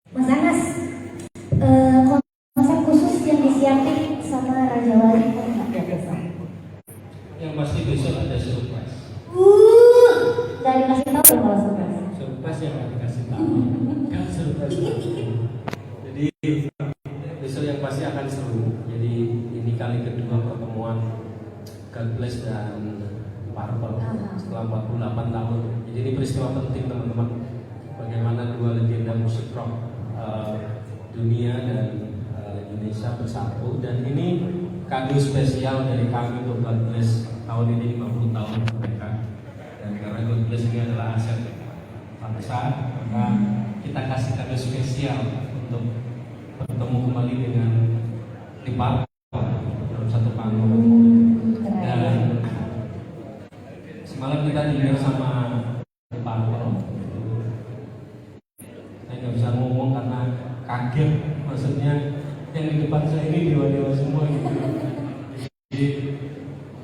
Mas Anas, konsep khusus yang disiapin sama Raja Wali nggak besok? Yang pasti besok ada surprise. Nggak dikasih tahu dong kalau surprise. Surprise yang nggak dikasih tahu. Kan surprise. Jadi besok yang pasti akan seru. Jadi ini kali kedua pertemuan God Bless dan Purple setelah 48 tahun. Jadi ini peristiwa penting teman-teman. Bagaimana dua legenda musik rock dunia dan Indonesia bersatu, dan ini kado spesial dari kami untuk God Bless tahun ini 50 tahun mereka. Dan karena God Bless ini adalah aset bangsa, maka kita kasih kado spesial untuk bertemu kembali dengan Lipa dalam satu panggung. Dan semalam kita dinner sama Lipa. Saya nggak bisa ngomong karena kaget, maksudnya yang di depan saya ini dewa-dewa semua gitu. Jadi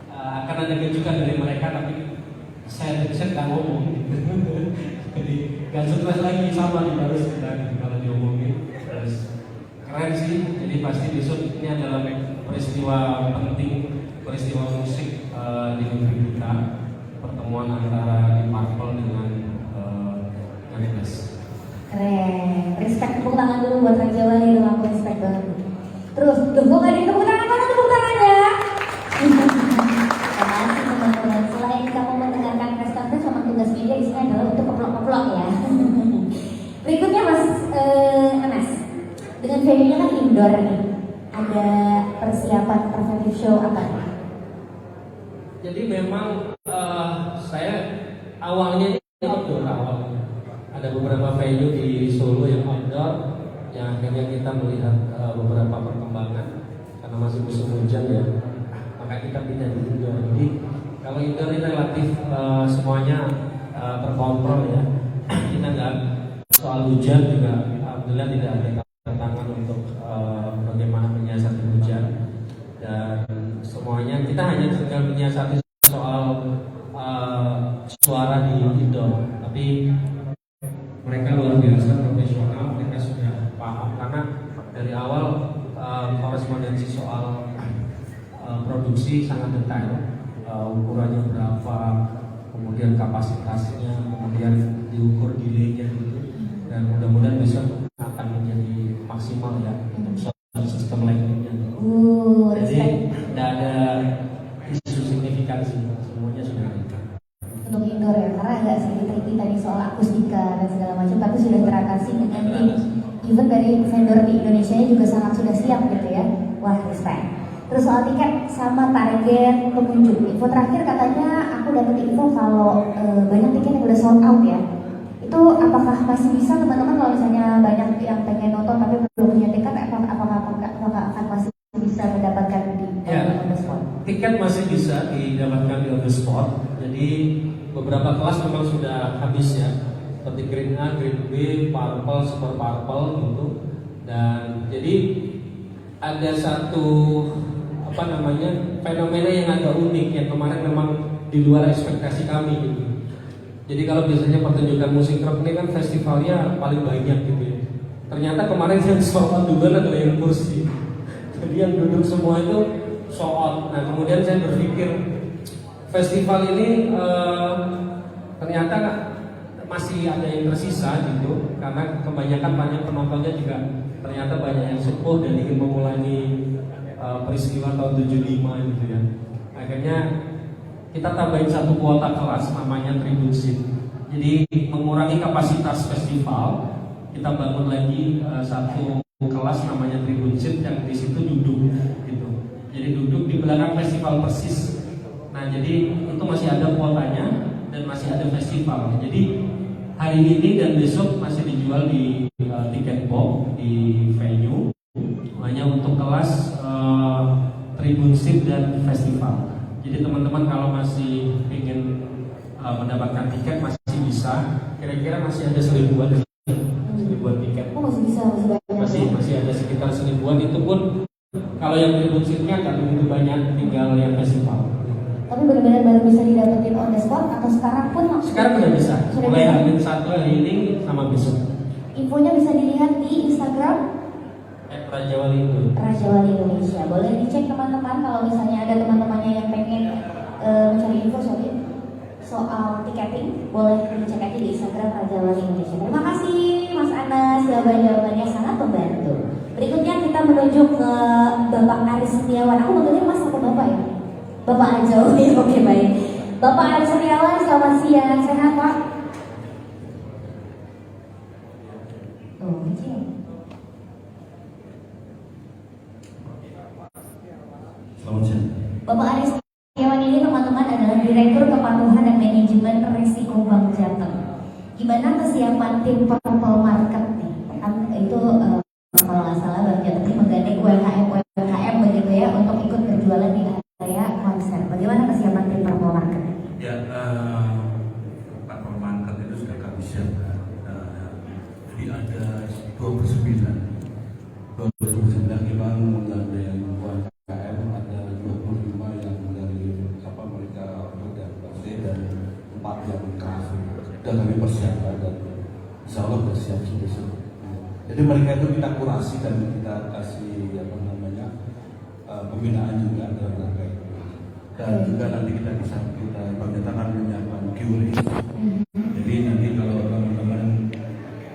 akan ada kejutan dari mereka, tapi saya nggak ngomong gitu. Jadi nggak stres lagi, sama nih harus kita kalau diomongin. Terus keren sih, jadi pasti besok ini adalah peristiwa penting, peristiwa musik di negeri kita, pertemuan antara di Purple dengan Ganes. Keren, respect, tepuk tangan dulu buat Raja Wali dong, aku respect banget. Terus, kok gak ada tepuk tangan, mana tepuk tangannya? Terima kasih teman-teman. Selain kamu mendengarkan press conference, memang tugas media di sini adalah untuk keplok-keplok ya. Berikutnya Mas Anas, dengan venue-nya kan indoor nih, ada persiapan preventive show apa nih? Jadi memang saya awalnya ini outdoor awalnya. Ada beberapa venue di Solo yang outdoor, yang akhirnya kita melihat beberapa perkembangan karena masih musim hujan ya, maka kita pindah di indoor. Jadi kalau indoor ini relatif semuanya terkontrol ya. Kita nggak soal hujan juga, alhamdulillah tidak ada tantangan untuk bagaimana menyiasati hujan, dan semuanya kita hanya tinggal menyiasati soal suara di indoor. Tapi mereka luar biasa profesional, mereka sudah paham karena dari awal korespondensi soal produksi sangat detail, ukurannya berapa, kemudian kapasitasnya, kemudian diukur delaynya gitu, dan mudah-mudahan besok akan menjadi maksimal ya untuk sistem lightingnya. Jadi tidak ada isu signifikan sih, semuanya sudah ada. Untuk indoor ya, karena agak sedikit tricky tadi soal akustika dan segala macam, tapi sudah teratasi dengan tim even dari vendor di Indonesia juga sangat sudah siap gitu ya. Wah, respect. Terus soal tiket sama target pengunjung, info terakhir katanya aku dapat info kalau banyak tiket yang udah sold out ya. Itu apakah masih bisa teman-teman kalau misalnya banyak yang pengen nonton tapi belum punya tiket, apakah akan masih bisa mendapatkan di on the spot? Tiket masih bisa didapatkan di on the spot. Jadi beberapa kelas memang sudah habis ya, seperti Grade A, Grade B, Purple, Super Purple gitu. Dan jadi ada satu fenomena yang agak unik yang kemarin memang di luar ekspektasi kami gitu. Jadi kalau biasanya pertunjukan musik rock ini kan festivalnya paling banyak gitu ya. Ternyata kemarin yang soal juga adalah yang kursi. Jadi yang duduk semua itu soal. Nah kemudian saya berpikir festival ini ternyata masih ada yang tersisa gitu, karena kebanyakan banyak penontonnya juga ternyata banyak yang sepuh dan ingin mengulangi peristiwa tahun 75 gitu ya. Akhirnya kita tambahin satu kuota kelas namanya Tribute Seat. Jadi mengurangi kapasitas festival, kita bangun lagi satu kelas namanya Tribute Seat yang di situ duduk gitu. Jadi duduk di belakang festival persis. Nah jadi itu masih ada kuotanya dan masih ada festival. Jadi hari ini dan besok masih dijual di tiket box di venue, hanya untuk kelas Tribune Seat dan festival. Jadi teman-teman kalau masih ingin mendapatkan tiket masih bisa. Kira-kira masih ada 1000-an tiket. Oh masih bisa, masih banyak. Masih ada sekitar 1000-an. Itu pun kalau yang Tribune Seat-nya nggak begitu banyak, tinggal yang festival. Tapi benar-benar baru bisa didapetin on the spot atau sekarang pun? Sekarang udah bisa. Mulai hari satu hari ini sama besok. Infonya bisa dilihat di Instagram Raja Wali itu. Raja Wali Indonesia. Boleh dicek teman-teman kalau misalnya ada teman-temannya yang pengen mencari info soal tiketing, boleh dicek aja di Instagram Raja Wali Indonesia. Terima kasih Mas Anas, jawabannya sangat membantu. Berikutnya kita menuju ke Bapak Aris Setiawan. Aku manggilnya Mas atau Bapak ya? Bapak aja, oke baik. Bapak Aris Setiawan, selamat siang, sehat Pak? Oh, kecil. Selamat siang. Bapak Aris Setiawan ini teman-teman adalah Direktur Kepatuhan dan Manajemen Risiko Bank Jateng. Gimana kesiapan tim Purple Market nih? Kan itu kalau nggak salah Bank Jateng ini menggandeng UMKM begitu ya untuk ikut berjualan di area konser. Bagaimana kesiapan tim Purple Market? Ya, Purple Market itu sudah kami siapkan. Jadi ada 29 memang menggandeng UMKM, ada 25 yang dari mereka dan Base dan 4 yang kafe. Dan kami persiapkan dan insya Allah sudah siap sudah. Jadi mereka itu kita kurasi dan kita kasih pembinaan juga dalam rangka itu. Dan juga nanti kita pemerintahkan menyiapkan QRIS. Jadi nanti kalau teman-teman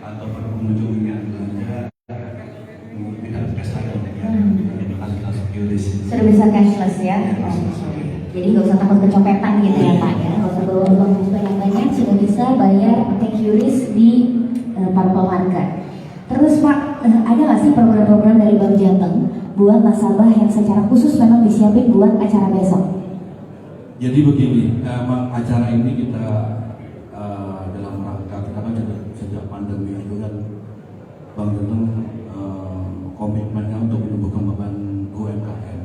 atau pengunjung yang belanja tidak cashless Sudah bisa cashless ya? Jadi nggak usah takut kecopetan gitu ya Pak ya? Nggak usah bawa uang banyak-banyak, sudah bisa bayar QRIS di Purple Market. Terus Pak, ada nggak sih program-program dari Bank Jateng buat nasabah yang secara khusus memang disiapin buat acara besok? Jadi begini, emang acara ini kita dalam rangka kita kan sejak pandemi itu kan Bank Jateng komitmennya untuk menumbuhkan beban UMKM.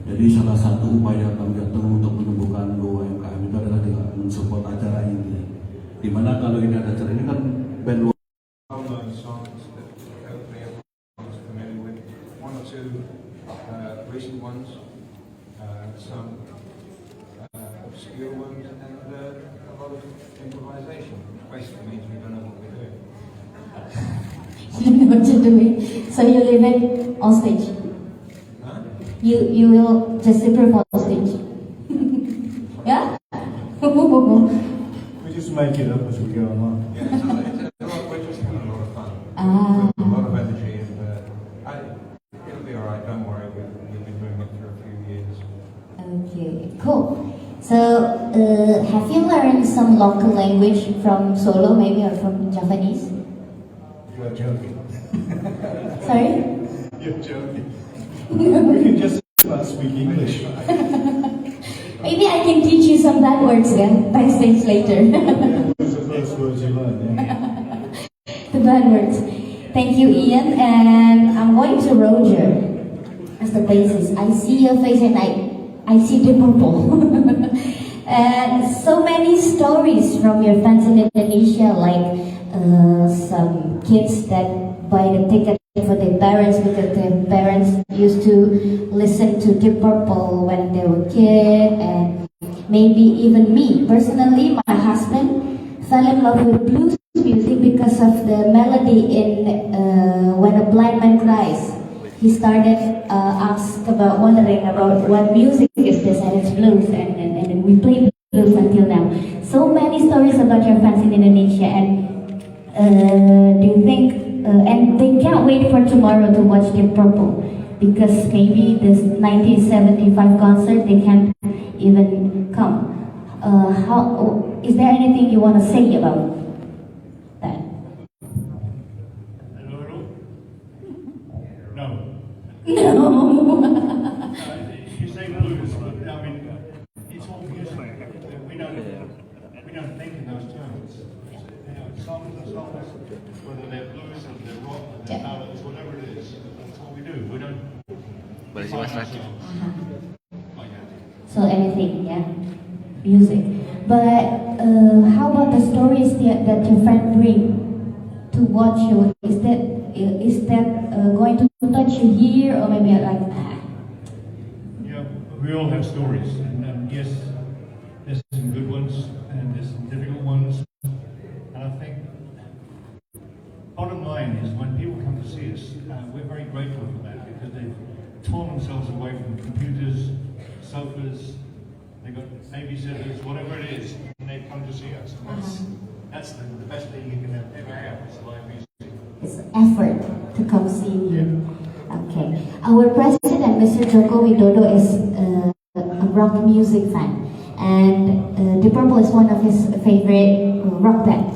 Jadi salah satu upaya Bank Jateng untuk menumbuhkan UMKM itu adalah dengan mensupport acara ini. Dimana kalau ini ada acara ini kan band well-known songs that hopefully everyone's familiar with. One or two recent ones, some obscure ones, and a lot of improvisation, which basically means we don't know what we're doing. You know what you're doing, so you leave it on stage. Huh? You will just improve on stage. Yeah? We just make it up as we go along. Yeah, we're just having a lot of fun. A lot of energy, and it'll be all right. Don't worry. We've been doing it for a few years. Okay, cool. So, have you learned some local language from Solo, maybe, or from Japanese? You're joking. Sorry? You're joking. We can just about speak English. Maybe I can teach you some bad words then, backstage later. What's the first words you learn? Yeah? The bad words. Thank you, Ian. And I'm going to Roger as the bassist. I see your face and I see the purple. And so many stories from your fans in Indonesia, like some kids that buy the ticket for their parents because their parents used to listen to Deep Purple when they were kid, and maybe even me personally, my husband fell in love with blues music because of the melody in When a Blind Man Cries. He started wondering about what music is this, and it's blues, and we play blues until now. So many stories about your fans in Indonesia, and do you think? And they can't wait for tomorrow to watch Deep Purple because maybe this 1975 concert they can't even come. Is there anything you want to say about that? Hello? No. No. You say blues, but I mean, it's all music. We don't think in those terms. You know, songs are songs, whether they're blues or they're rock or they're ballads, whatever it is, that's what we do. We don't. Boleh sih Mas Raki. Like that. So anything, yeah, music. But how about the stories that your friend bring to watch you? Is that going to touch you here, or maybe like? Yeah, we all have stories, and yes, there's some good ones and there's some difficult ones, and I think bottom line is when people come to see us, we're very grateful for that because they've torn themselves away from computers, sofas, they've got babysitters, whatever it is, and they've come to see us. And that's the best thing you can ever have is live music. It's effort to come see you. Okay. Our president, Mr. Joko Widodo, is a rock music fan, and Deep Purple is one of his favorite rock band.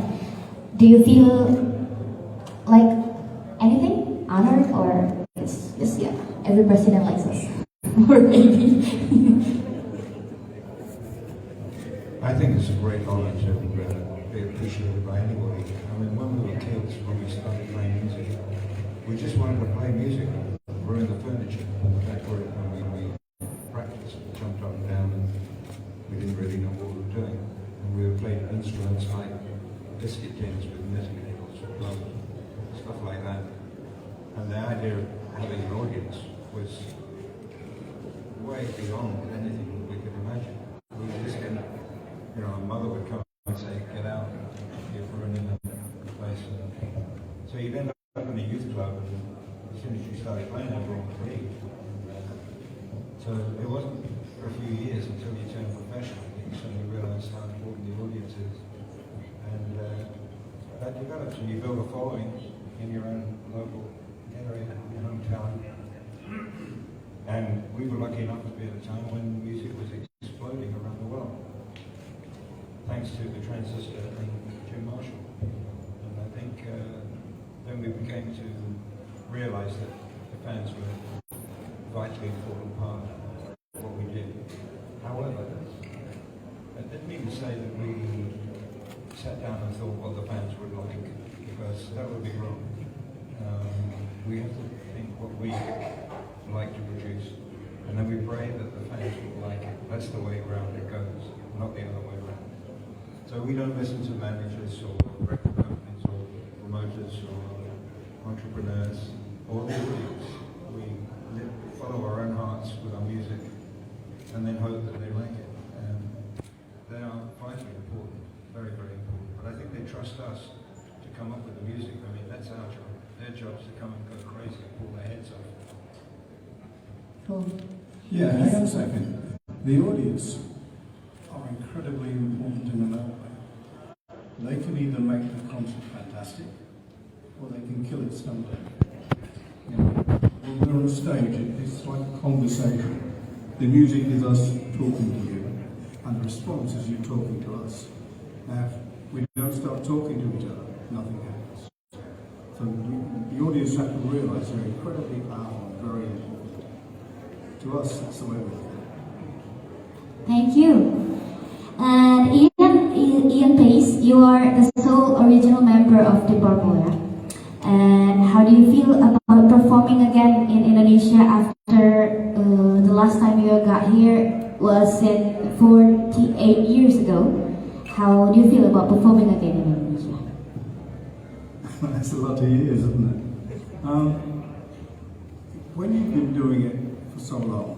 Do you feel like anything honored, or it's just yeah, every president likes us, or maybe? I think it's a great honor to be appreciated by anybody. I mean, when we were kids, when we started playing music, we just wanted to play music. We're in the furniture. That's where we practiced, jumped up and down, and we didn't really know what we were doing. And we were playing instruments like biscuit tins with knitting needles, stuff like that. And the idea of having an audience was way beyond anything we could imagine. We were just getting, you know, our mother would come and say, "Get out, you're ruining the place." So you'd end up in a youth club, and as soon as you started playing, everyone would leave. So it wasn't for a few years until you turned professional that you suddenly realised how important the audience is. And that develops, and you build a following in your own local area, your hometown. And we were lucky enough to be at a time when music was exploding around the world, thanks to the transistor and Jim Marshall. And I think then we began to realise that the fans were a vitally important part of what we did. However, that didn't mean to say that we sat down and thought what the fans would like, because that would be wrong. We have to think what we like to produce, and then we pray that the fans will like it. That's the way around it goes, not the other way around. So we don't listen to managers or record companies or promoters or entrepreneurs or the audience. We follow our own hearts with our music and then hope that they like it. They are vitally important, very, very important. But I think they trust us to come up with the music. I mean, that's our job. Their job is to come and go crazy and pull their heads off. Cool. Yeah, hang on a second. The audience are incredibly important in another way. They can either make the concert fantastic, or they can kill it someday. You know, when we're on a stage, it's like a conversation. The music is us talking to you, and the response is you talking to us. Now, if we don't start talking to each other, nothing happens. So the audience have to realise they're incredibly powerful and very important. To us, that's the way we feel. Thank you. And Ian Pace, you are the sole original member of Deep Purple, yeah? And how do you feel about performing again in Indonesia after the last time you got here was 48 years ago? How do you feel about performing again in Indonesia? That's a lot of years, isn't it? When you've been doing it for so long,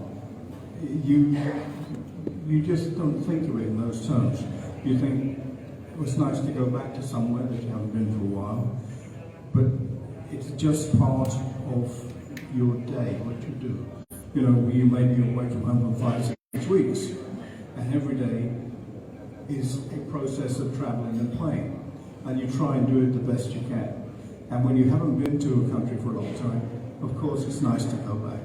you just don't think of it in those terms. You think it was nice to go back to somewhere that you haven't been for a while, but it's just part of your day, what you do. You know, you may be away from home for 5-6 weeks, and every day is a process of travelling and playing, and you try and do it the best you can. And when you haven't been to a country for a long time, of course it's nice to go back.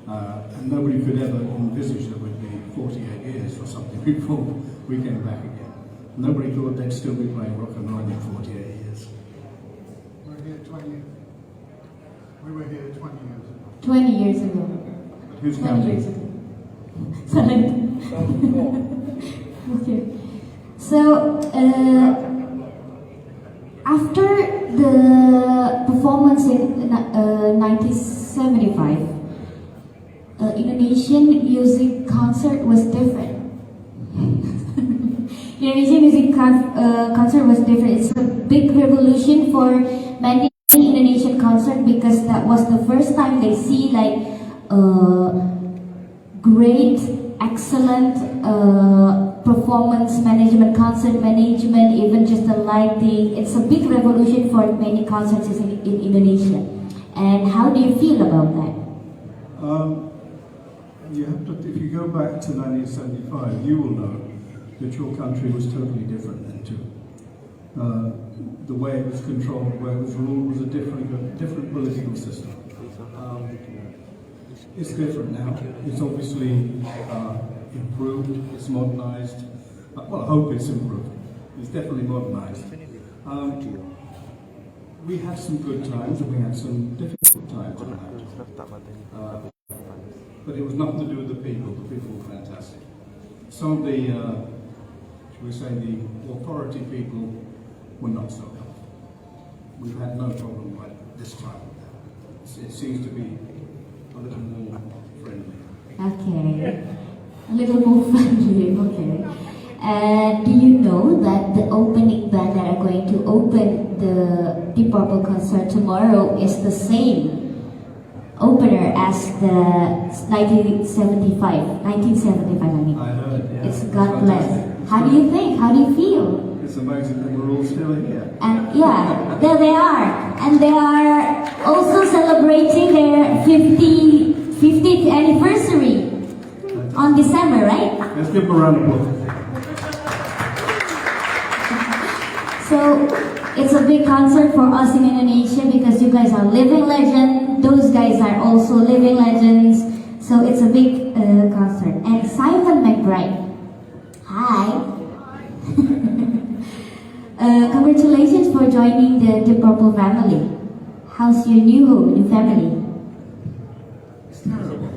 And nobody could ever envisage that we'd be 48 years or something before we came back again. Nobody thought they'd still be playing rock and roll in 48 years. We were here 20 years ago. 20 years ago. But who's 20 counting? years ago. Okay. So, after the performance in 1975, Indonesian music concert was different. Indonesian music concert was different. It's a big revolution for many Indonesian concert because that was the first time they see like great, excellent performance management, concert management, even just the lighting. It's a big revolution for many concerts in Indonesia. And how do you feel about that? You have to, if you go back to 1975, you will know that your country was totally different then too. The way it was controlled, the way it was ruled was a different political system. It's different now. It's obviously improved, it's modernized. Well, I hope it's improved. It's definitely modernized. We had some good times and we had some difficult times on that. But it was nothing to do with the people. The people were fantastic. Some of the, shall we say, the authority people were not so helpful. We've had no problem like this time. It seems to be a little more friendly. Okay, a little more friendly. Okay. And do you know that the opening band that are going to open the Deep Purple concert tomorrow is the same opener as the 1975, I mean. I heard, yeah. It's God Bless. How do you think? How do you feel? It's amazing that we're all still here. And yeah, there they are. And they are also celebrating their 50th anniversary on December, right? Let's give them a round of applause. So it's a big concert for us in Indonesia because you guys are living legends. Those guys are also living legends. So it's a big concert. And Simon McBride, hi. Congratulations for joining the Deep Purple family. How's your new home, new family? It's terrible.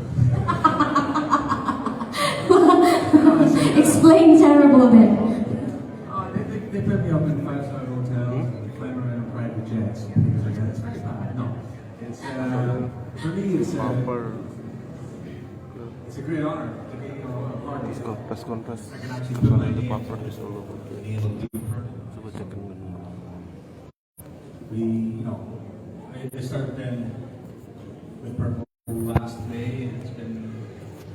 Explain terrible then. They put me up in five-star hotels and fly around in private jets. It's very bad. No, it's for me. It's a great honor to be a part of this. Press conference. I can actually put my The name paper is all over. Coba cek I started then with Purple last May, and it's been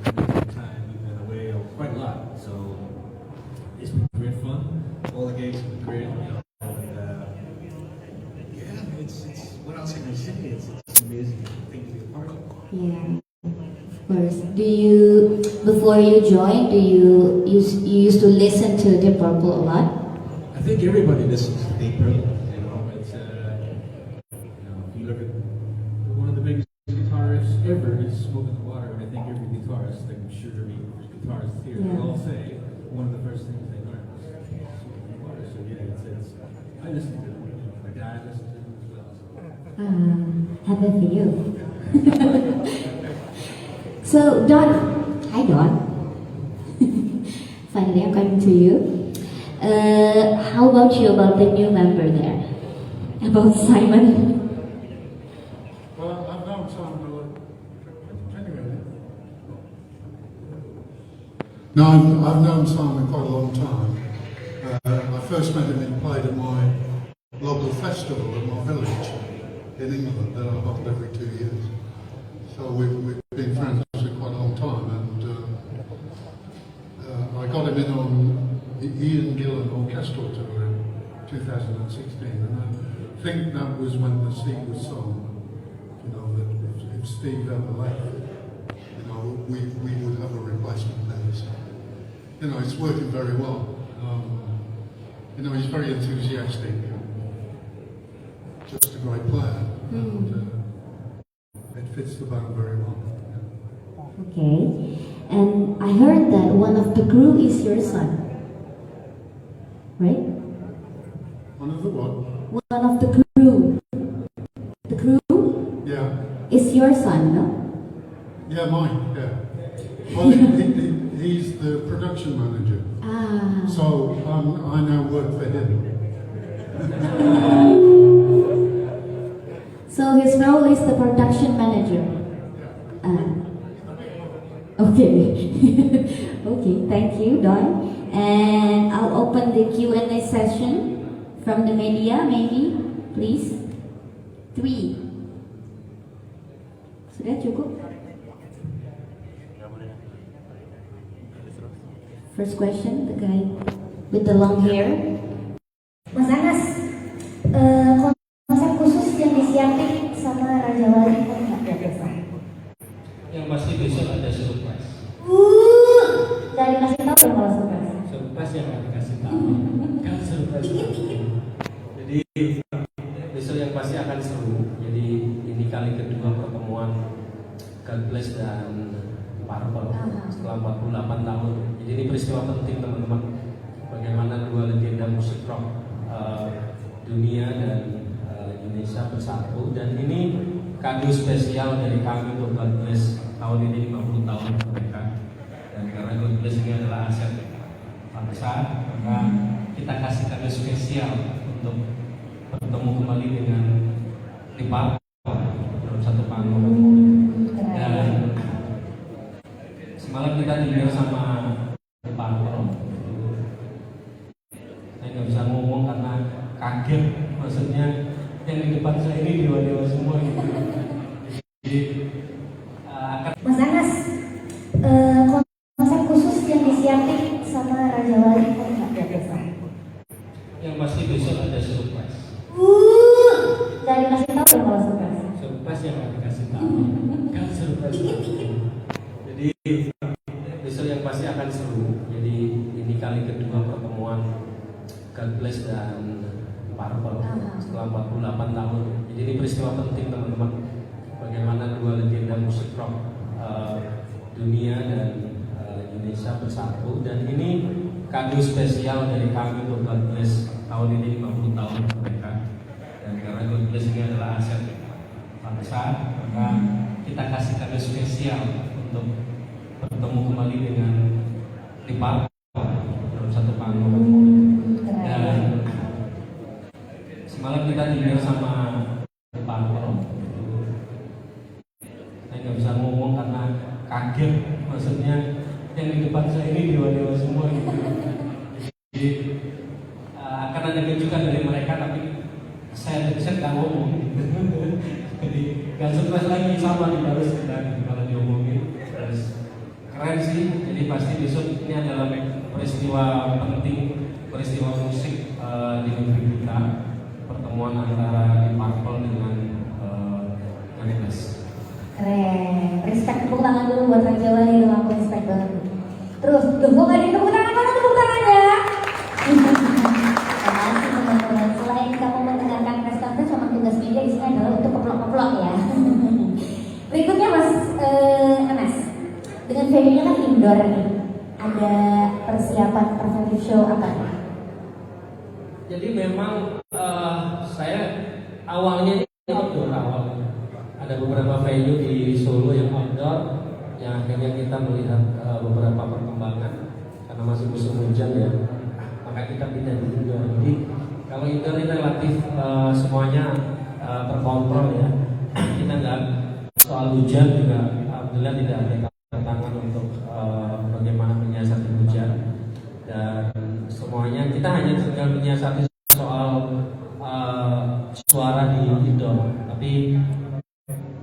a good time. We've been away quite a lot, so it's been great fun. All the gigs have been great, yeah, it's what else can I say? It's an amazing thing to be a part of. Yeah, of course. Do you, before you joined, you used to listen to Deep Purple a lot? I think everybody listens to Deep Purple. It's if you look at one of the biggest guitarists ever is Smoke in the Water, and I think every guitarist, I'm sure every guitarist here, they all say one of the first things they learn is Smoke in the Water. So yeah, I listen to it. My dad listens to it as well. Happy for you. So Don, hi Don. Finally, I'm coming to you. How about you, about the new member there? About Simon? Well, I've known Simon a lot. Anyway. No, I've known Simon quite a long time. I first met him, he played at my local festival at my village in England that I hold every 2 years. So we've been friends for quite a long time, and I got him in on the Ian Gillan Orchestral Tour in 2016, and I think that was when the seed was sown. That if Steve ever left, we would have a replacement there. So, it's working very well. He's very enthusiastic, just a great player, and it fits the band very well. Okay. And I heard that one of the crew is your son. Right? One of the what? One of the crew. The crew Yeah. is your son, no? Yeah, mine, yeah. Well, he's the production manager, Ah. so I now work for him. So his role is the production manager. Okay. Okay, thank you, Don. And I'll open the Q&A session from the media, maybe, please. 3. Sudah cukup? First question, the guy with the long hair. Mas Anas, konsep khusus yang disiapin sama Raja Wali kan nggak biasa? Yang pasti besok ada surprise. Gak dikasih tahu ya kalau surprise. Surprise yang akan dikasih tahu. Kan surprise. Jadi besok yang pasti akan seru. Jadi ini kali kedua pertemuan God Bless dan Purple setelah 48 tahun. Jadi ini peristiwa penting teman-teman. Bagaimana dua legenda musik rock dunia dan Indonesia bersatu, dan ini kado spesial dari kami untuk God Bless tahun ini 50 tahun mereka. Dan karena God Bless ini adalah aset bangsa, maka kita kasih kado spesial untuk bertemu kembali dengan Lipa dalam satu panggung. Dan semalam kita dinner sama Lipa. Saya nggak bisa ngomong karena kaget, maksudnya yang di depan saya ini dewa-dewa semua gitu. Jadi Mas Anas, konsep khusus yang disiapin sama Raja Wali kan nggak biasa? yang pasti besok ada surprise. Gak dikasih tahu ya kalau surprise. Surprise yang akan dikasih tahu. Kan surprise. Jadi besok yang pasti akan seru. Jadi ini kali kedua pertemuan God Bless dan Purple setelah 48 tahun. Jadi ini peristiwa penting teman-teman. Bagaimana dua legenda musik rock dunia dan Indonesia bersatu, dan ini kado spesial dari kami untuk God Bless tahun ini 50 tahun mereka. Dan karena God Bless ini adalah aset bangsa, maka kita kasih kado spesial untuk bertemu kembali dengan Lipa dalam satu panggung. Dan semalam kita dinner sama Lipa. Saya nggak bisa ngomong karena kaget, maksudnya yang di depan saya ini dewa-dewa semua gitu. Jadi akan ada kejutan dari mereka, tapi saya nggak ngomong. Jadi nggak surprise lagi, sama di harus kita kalau diomongin. Terus keren sih. Jadi pasti besok ini adalah peristiwa penting, peristiwa musik di negeri kita, pertemuan antara di Purple dengan God Bless. Keren, respect, tepuk tangan dulu buat Raja Wali dong, aku respect banget. Terus, kok gak ada tepuk tangan, mana tepuk tangannya? Makasih teman-teman, selain kamu mendengarkan press conference, memang tugas media di sini adalah untuk keplok-keplok ya. Berikutnya Mas Anas, dengan venue-nya kan indoor nih, ada persiapan preventive show apa nih? Jadi memang saya awalnya ini outdoor awalnya. Ada beberapa venue di Solo yang outdoor, yang akhirnya kita melihat beberapa perkembangan karena masih musim hujan ya, maka kita pindah di indoor. Jadi kalau indoor ini relatif semuanya terkontrol ya. Kita nggak soal hujan juga, alhamdulillah tidak ada tantangan untuk bagaimana menyiasati hujan, dan semuanya kita hanya tinggal menyiasati soal suara di indoor. Tapi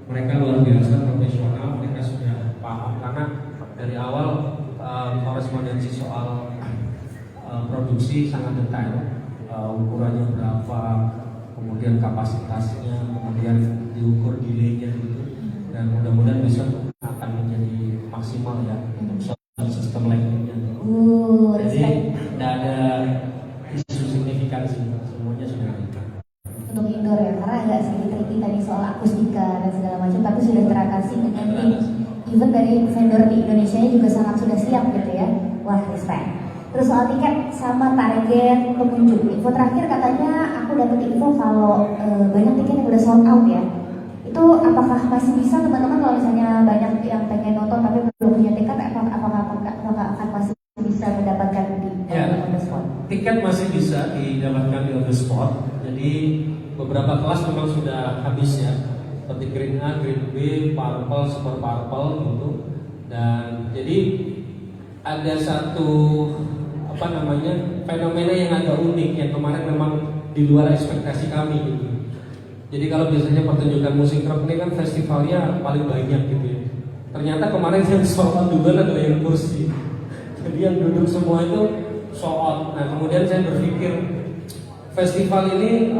mereka luar biasa profesional, mereka sudah paham karena dari awal korespondensi soal produksi sangat detail, ukurannya berapa, kemudian kapasitasnya, kemudian diukur delay-nya gitu, dan mudah-mudahan besok akan menjadi maksimal ya untuk sistem lighting-nya. Jadi tidak ada isu signifikan sih, semuanya sudah ada. Untuk indoor ya, karena agak sedikit tricky tadi soal akustika dan segala macam, tapi sudah teratasi dengan tim even dari vendor di Indonesia juga sangat sudah siap gitu ya. Wah, respect. Terus soal tiket sama target pengunjung, info terakhir katanya aku dapat info kalau banyak tiket yang udah sold out ya. Itu apakah masih bisa teman-teman kalau misalnya banyak yang pengen nonton tapi belum punya tiket, apakah akan masih bisa mendapatkan di on the spot? Tiket masih bisa didapatkan di on the spot. Jadi beberapa kelas memang sudah habis ya, seperti Green A, Green B, Purple, Super Purple gitu. Dan jadi ada satu fenomena yang agak unik yang kemarin memang di luar ekspektasi kami gitu. Jadi kalau biasanya pertunjukan musik rock ini kan festivalnya paling banyak gitu ya. Ternyata kemarin yang soal juga adalah yang kursi. Jadi yang duduk semua itu sold out. Nah kemudian saya berpikir festival ini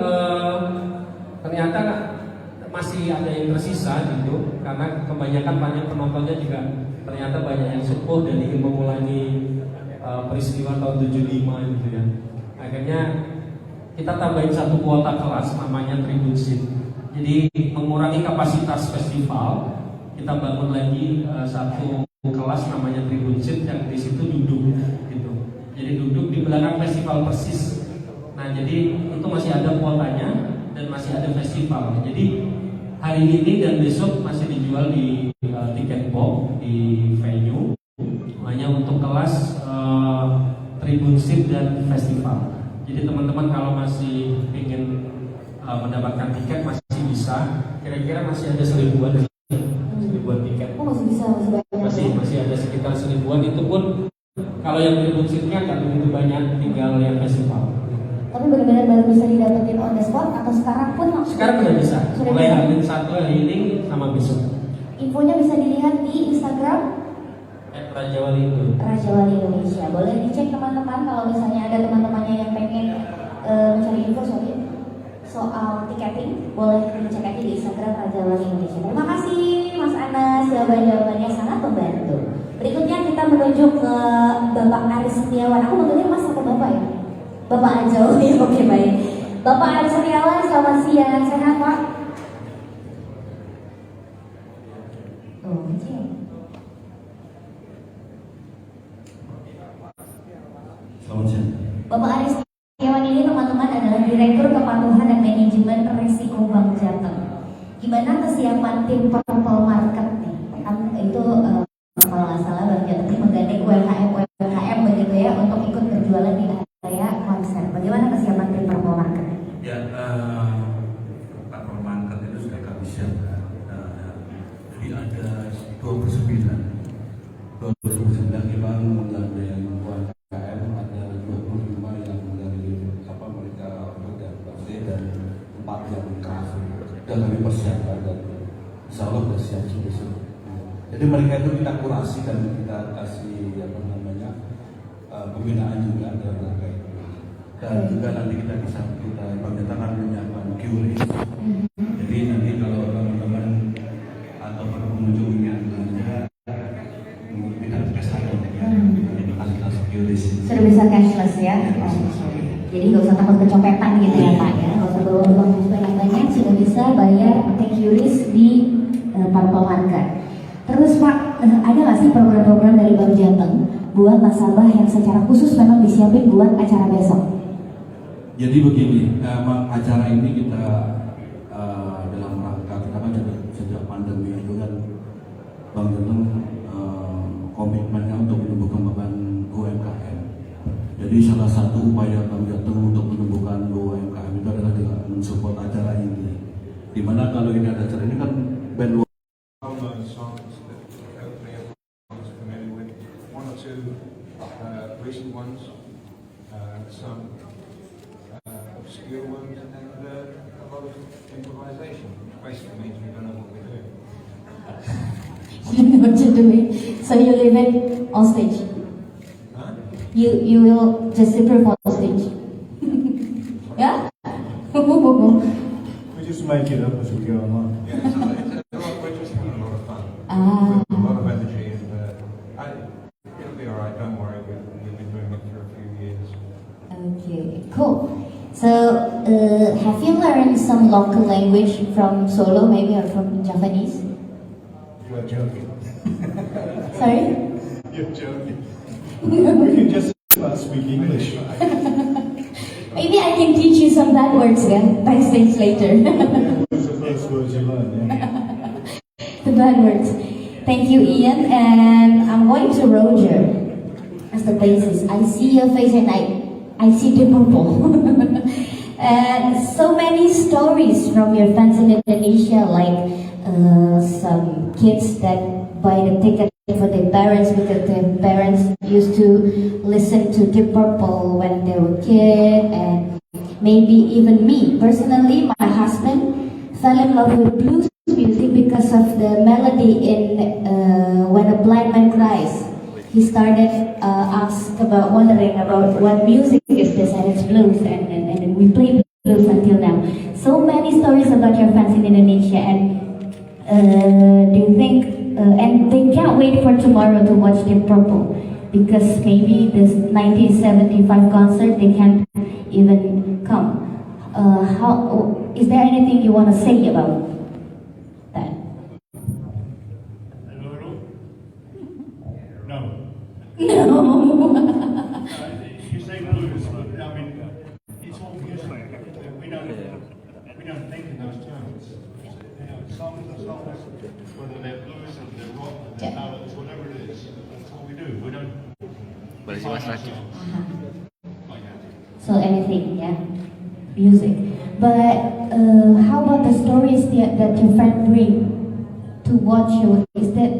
ternyata masih ada yang tersisa gitu, karena kebanyakan banyak penontonnya juga ternyata banyak yang sepuh dan ingin mengulangi peristiwa tahun 75 gitu ya. Akhirnya kita tambahin satu kuota kelas namanya Tribune Seat. Jadi mengurangi kapasitas festival, kita bangun lagi satu kelas namanya Tribune Seat yang di situ duduk gitu. Jadi duduk di belakang festival persis. Nah jadi itu masih ada kuotanya dan masih ada festival. Jadi hari ini dan besok masih dijual di tiket box di venue hanya untuk kelas Tribune Seat dan festival. Jadi teman-teman kalau masih ingin mendapatkan tiket masih bisa. Kira-kira masih ada 1000-an tiket. Oh masih bisa, masih banyak. Masih ada sekitar 1000-an. Itu pun kalau yang Tribune Seat-nya nggak begitu banyak, tinggal yang festival. Tapi benar-benar baru bisa didapetin on the spot atau sekarang pun? Sekarang udah bisa. Sudah Mulai bisa. hari satu hari ini sama besok. Infonya bisa dilihat di Instagram Raja Wali itu. Raja Wali Indonesia. Boleh dicek teman-teman kalau misalnya ada teman-temannya yang pengen mencari info soal tiketing, boleh dicek aja di Instagram Raja Wali Indonesia. Terima kasih Mas Anas, jawaban-jawabannya sangat membantu. Berikutnya kita menuju ke Bapak Aris Setiawan. Aku manggilnya Mas atau Bapak ya? Bapak aja, oke baik. Bapak Aris Setiawan, selamat siang, sehat Pak? Oh, kecil. Selamat siang. Bapak Aris Setiawan ini teman-teman adalah Direktur Kepatuhan dan Manajemen Risiko Bank Jateng. Gimana kesiapan tim Purple Market nih? Kan itu kalau nggak salah Bank Jateng menggandeng UMKM begitu ya untuk ikut berjualan di area konser. Bagaimana kesiapan tim Purple Market? Ya, Purple Market itu sudah kami siapkan. Jadi ada 29 memang menggandeng UMKM, ada 25 yang dari mereka dan kafe dan 4 yang kafe. Dan kami persiapkan dan insya Allah sudah siap semua. Jadi mereka itu kita kurasi dan kita kasih pembinaan juga dalam rangka itu. Dan juga nanti kita akan menyiapkan QRIS. Jadi nanti kalau teman-teman atau para pengunjung ingin belanja tidak cash aja ya. Jadi fasilitas QRIS. Sudah bisa cashless ya? Jadi nggak usah takut kecopetan gitu ya Pak ya? Nggak usah bawa uang banyak-banyak, sudah bisa bayar QRIS di Purple Market. Terus Pak, ada nggak sih program-program dari Bank Jateng buat nasabah yang secara khusus memang disiapin buat acara besok? Jadi begini, memang acara ini kita dalam rangka kita kan sejak pandemi itu kan Bank Jateng komitmennya untuk menumbuhkan beban UMKM. Jadi salah satu upaya Bank Jateng untuk menumbuhkan UMKM itu adalah dengan mensupport acara ini. Dimana kalau ini ada acara ini kan band well-known songs that hopefully everyone's familiar with. One or two recent ones, some obscure ones, and a lot of improvisation, which basically means we don't know what we're doing. You know what you're doing, so you leave it on stage. Huh? You will just improve on stage. Yeah? We just make it up as we go along. Yeah, we're just having a lot of fun. Ah. With a lot of energy, and it'll be alright, don't worry, we've been doing it for a few years. Okay, cool. So, have you learned some local language from Solo, maybe, or from Japanese? You're joking. Sorry? You're joking. We can just about speak English. Maybe I can teach you some bad words, yeah, backstage later. Those are the first words you learn, yeah. The bad words. Thank you, Ian, and I'm going to Roger as the bassist. I see your face and I see the purple. And so many stories from your fans in Indonesia, like some kids that buy the ticket for their parents because their parents used to listen to Deep Purple when they were kid, and maybe even me personally, my husband fell in love with blues music because of the melody in When a Blind Man Cries. he started wondering about what music is this, and it's blues, and we play blues until now. So many stories about your fans in Indonesia, and do you think, and they can't wait for tomorrow to watch Deep Purple, because maybe this 1975 concert they can't even come. Is there anything you want to say about that? No. No. You say blues, but I mean, it's all music. We don't think in those terms. You know, songs are songs, whether they're blues or they're rock or they're ballads, whatever it is. That's what we do. We don't define ourselves like that. So anything, yeah, music. But how about the stories that your friend bring to watch you? Is that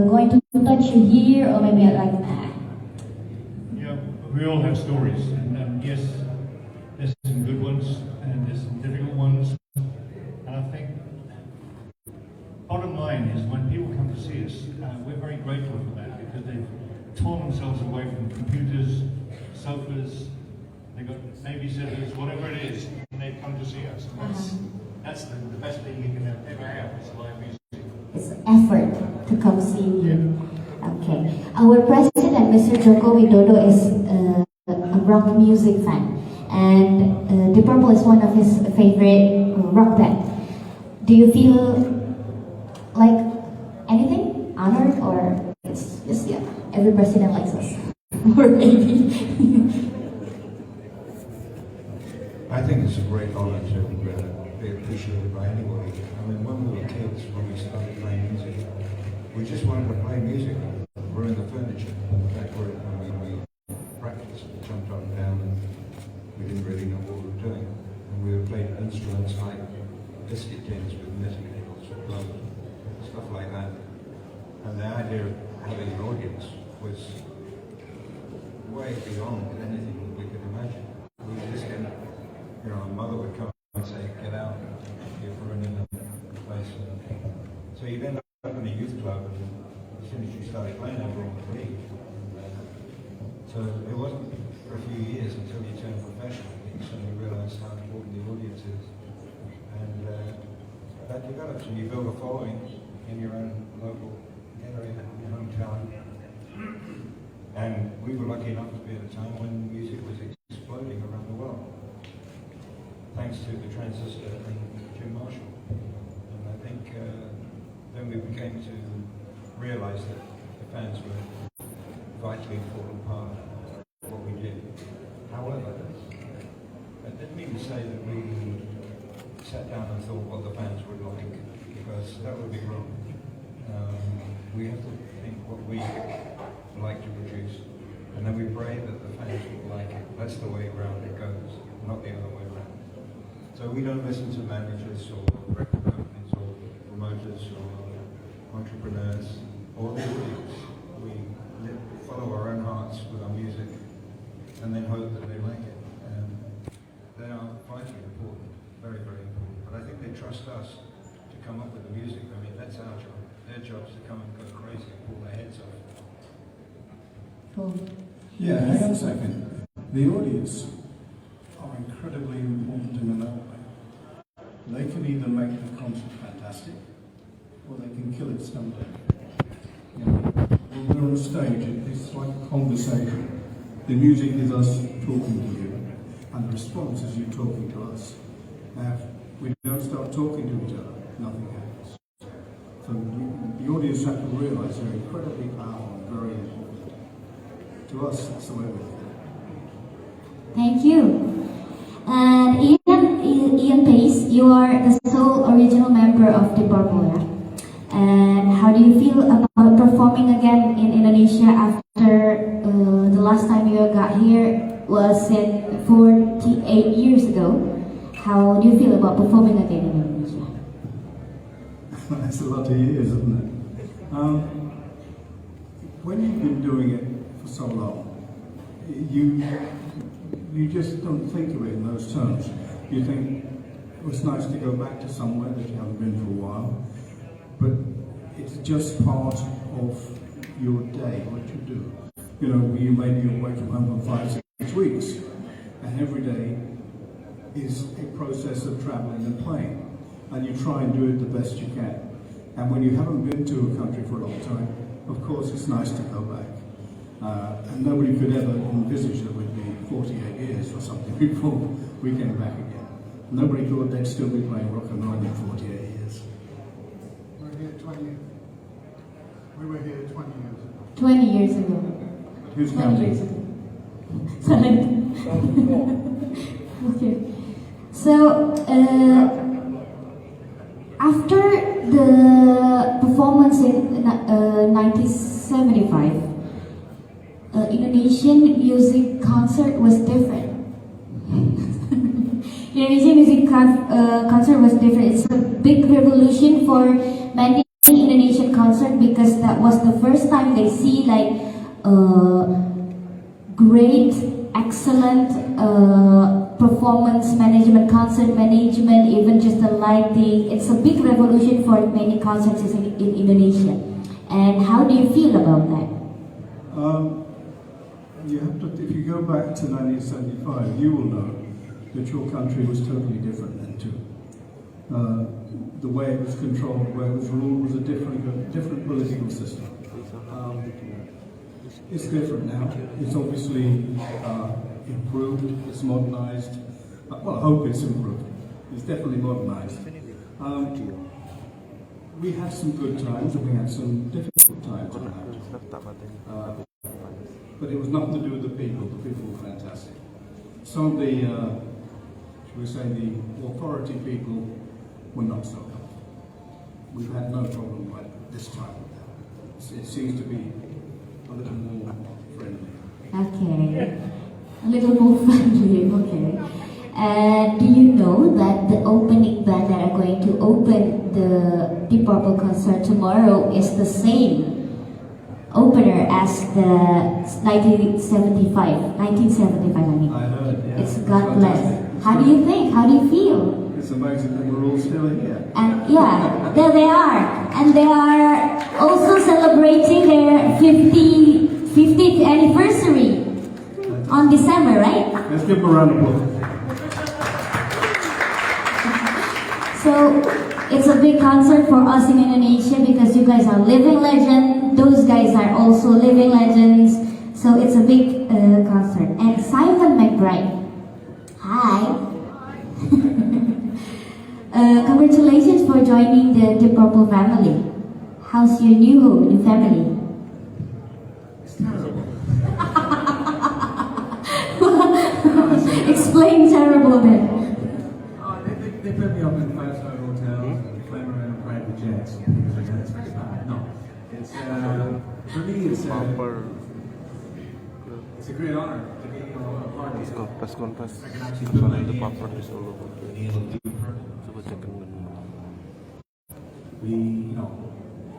going to touch you here, or maybe like? Yeah, we all have stories, and yes, there's some good ones and there's some difficult ones. And I think bottom line is when people come to see us, we're very grateful for that, because they've torn themselves away from computers, sofas. They've got babysitters, whatever it is, and they've come to see us. And that's the best thing you can ever have, is live music. It's effort to come see you. Okay. Our president, Mr. Joko Widodo, is a rock music fan, and Deep Purple is one of his favorite rock band. Do you feel like anything honored, or it's just, yeah, every president likes us, or maybe? I think it's a great honor to be appreciated by anybody. I mean, when we were kids, when we started playing music, we just wanted to play music. We're in the furniture. That's where we practiced, we jumped up and down, and we didn't really know what we were doing. And we would play instruments like biscuit tins with knitting needles, stuff like that. And the idea of having an audience was way beyond anything that we could imagine. We were just getting, you know, our mother would come and say, "Get out, you're ruining the place." So you'd end up in a youth club, and as soon as you started playing, everyone would leave. So it wasn't for a few years until you turned professional that you suddenly realised how important the audience is. And that develops, and you build a following in your own local area, your hometown. And we were lucky enough to be at a time when music was exploding around the world, thanks to the transistor and Jim Marshall. And I think then we became to realise that the fans were a vitally important part of what we did. However, that didn't mean to say that we sat down and thought what the fans would like, because that would be wrong. We have to think what we like to produce, and then we pray that the fans will like it. That's the way around it goes, not the other way around. So we don't listen to managers or record companies or promoters or entrepreneurs or the audience. We follow our own hearts with our music and then hope that they like it. They are vitally important, very, very important. But I think they trust us to come up with the music. I mean, that's our job. Their job is to come and go crazy and pull their heads off. Cool. Yeah, hang on a second. The audience are incredibly important in another way. They can either make the concert fantastic, or they can kill it someday. You know, when we're on stage, it's like a conversation. The music is us talking to you, and the response is you talking to us. Now, if we don't start talking to each other, nothing happens. So the audience have to realise they're incredibly powerful and very important. To us, that's the way we feel. Thank you. And Ian Pace, you are the sole original member of Deep Purple, yeah? And how do you feel about performing again in Indonesia after the last time you got here was in 48 years ago? How do you feel about performing again in Indonesia? That's a lot of years, isn't it? When you've been doing it for so long, you just don't think of it in those terms. You think it was nice to go back to somewhere that you haven't been for a while, but it's just part of your day, what you do. You know, you may be away from home for 5-6 weeks, and every day is a process of traveling and playing, and you try and do it the best you can. And when you haven't been to a country for a long time, of course it's nice to go back. And nobody could ever envisage that we'd be 48 years or something before we came back again. Nobody thought they'd still be playing rock and roll in 48 years. We're here 20. We were here 20 years ago. 20 years ago. Who's 20 years counting? ago. Silent. Okay. So, after the performance in 1975, Indonesian music concert was different. Indonesian music concert was different. It's a big revolution for many Indonesian concert because that was the first time they see like great, excellent performance management, concert management, even just the lighting. It's a big revolution for many concerts in Indonesia. And how do you feel about that? You have to, if you go back to 1975, you will know that your country was totally different then too. The way it was controlled, the way it was ruled was a different political system. It's different now. It's obviously improved, it's modernized. Well, I hope it's improved. It's definitely modernized. We had some good times and we had some difficult times on that. But it was nothing to do with the people. The people were fantastic. Some of the, shall we say, the authority people were not so helpful. We've had no problem like this time with that. It seems to be a little more friendly. Okay. A little more friendly, okay. And do you know that the opening band that are going to open the Deep Purple concert tomorrow is the same opener as the 1975, I mean. I heard, yeah. It's God Bless. How do you think? How do you feel? It's amazing that we're all still here. And yeah, there they are. And they are also celebrating their 50th anniversary on December, right? Let's give them a round of applause. So it's a big concert for us in Indonesia because you guys are living legends. Those guys are also living legends. So it's a big concert. And Simon McBride, hi. Congratulations for joining the Deep Purple family. How's your new home, new family? It's terrible. Explain terrible then. They put me up in five-star hotels and fly around in private jets. It's very bad. No, it's for me. It's a great honor to be a part of it. Pas kontas I can actually soalnya do itu my paper di Solo coba cek We, you know,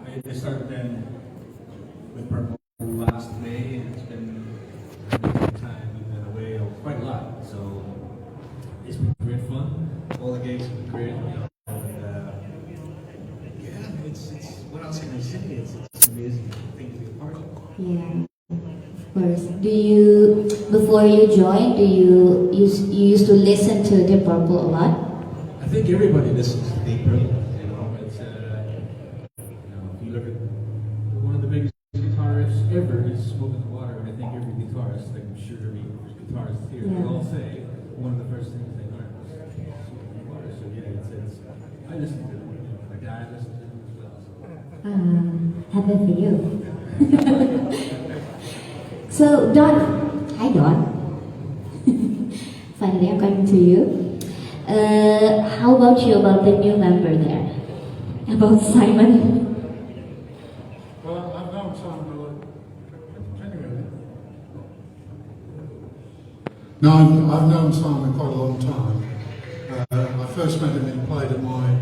I started then with Purple last May, and it's been a good time. We've been away quite a lot, so it's been great fun. All the gigs have been great, you know, and yeah, it's what else can I say? It's an amazing thing to be a part of. Yeah, of course. Do you, before you joined, you used to listen to Deep Purple a lot? I think everybody listens to Deep Purple. You know, it's you know, if you look at one of the biggest guitarists ever is Smoke in the Water, and I think every guitarist, like I'm sure every guitarist here, they all say one of the first things they learn was Smoke in the Water. So yeah, it's I listen to it. You know, my dad listens to it as well. So. Happy for you. So Don, hi Don. Finally, I'm coming to you. How about you, about the new member there? About Simon? Well, I've known Simon genuinely. No, I've known Simon quite a long time. I first met him and played at my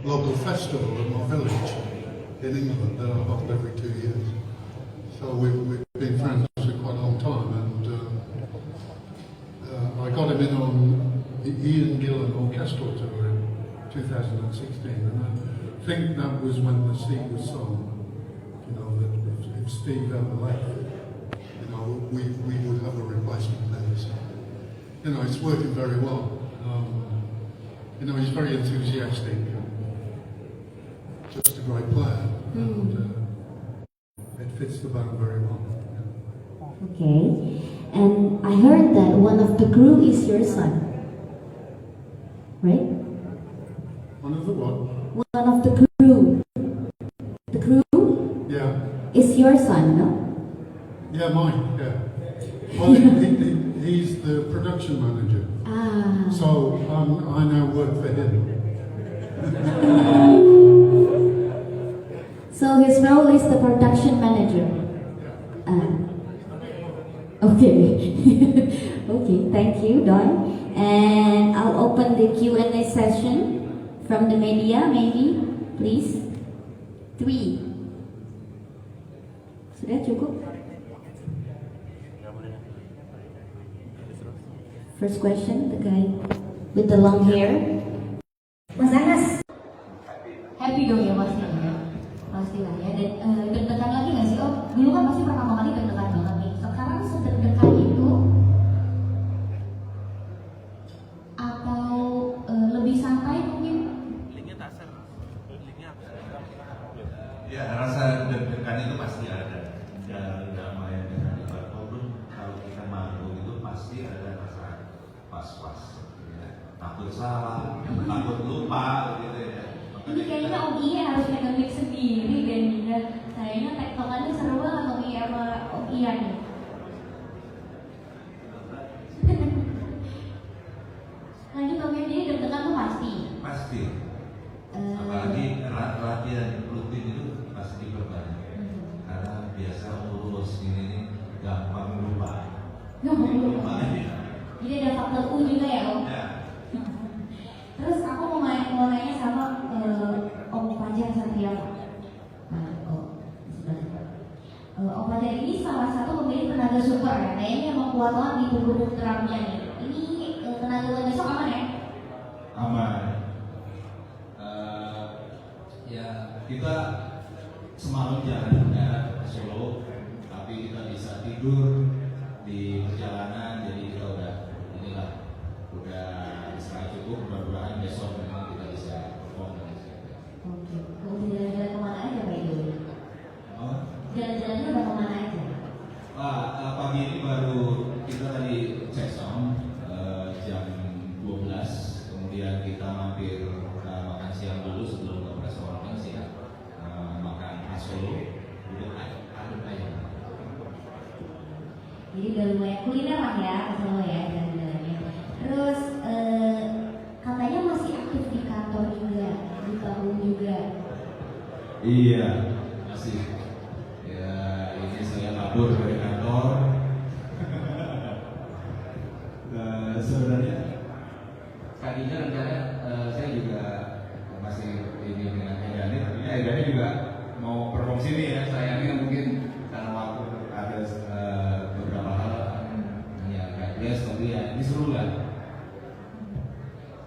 local festival at my village in England that I hold every 2 years. So we've been friends for quite a long time, and I got him in on the Ian Gillan Orchestral Tour in 2016, and I think that was when The Sea Was Sung you know, that if Steve ever left, you know, we would have a replacement there. So, you know, it's working very well. You know, he's very enthusiastic, just a great player, and it fits the band very well. Okay. And I heard that one of the crew is your son, right? One of the what? One of the crew. The crew Yeah, is your son, no? yeah, mine, yeah. Well, he's the production manager, Ah. so I now work for him. So his role is the production manager. Okay. Okay, thank you, Don. And I'll open the Q&A session from the media, maybe, please. 3. Sudah cukup? First question, the guy with the long hair. Mas Anas. Happy dong ya pastilah ya. Pastilah ya. Dan deg-degan lagi nggak sih? Oh, dulu kan pasti pertama kali deg-degan banget nih. Sekarang sedeg-degan itu atau lebih santai mungkin? Ya, rasa deg-degan itu pasti ada. Dalam main dengan apapun, kalau kita manggung itu pasti ada rasa pas-pas. Ya. Takut salah, takut lupa, gitu ya. Ini kayaknya Om Iye harus pegang mic sendiri dan kayaknya tektokannya seru banget Om Iye sama Om Ian. Lanjut Om Ian, jadi deg-degan tuh pasti. Pasti. Apalagi latihan rutin itu pasti diperbanyak. Karena biasa lulus ini gampang lupa. Lupa ya. Jadi ada faktor U juga ya Om? Ya. Terus aku mau nanya sama Om Fajar Satria. Om Fajar ini salah satu pemilik tenaga super ya. Kayaknya emang kuat banget di tubuh drumnya nih. Ini tenaga besok aman ya? Aman. Ya kita semalam jalan Solo, tapi kita bisa tidur di perjalanan, jadi kita udah istirahat cukup. Mudah-mudahan besok memang kita bisa perform. Oke. Mau jalan-jalan kemana aja Pak Ido? Jalan-jalannya udah kemana aja? Pagi ini baru kita tadi cek sound jam 12, kemudian kita mampir makan siang dulu sebelum ke restoran siang, makan khas Solo, duduk aduk ayam. Jadi udah lumayan kuliner lah ya ke Solo ya jalan-jalannya. Terus katanya masih aktif di kantor juga, di panggung juga. Iya, masih. Ya, ini saya kabur dari kantor. Sebenarnya tadinya rencana saya juga masih ini dengan Edani, tentunya Edani juga mau perform sini ya. Sayangnya mungkin karena waktu ada beberapa hal ya nggak jelas, tapi ya ini seru lah.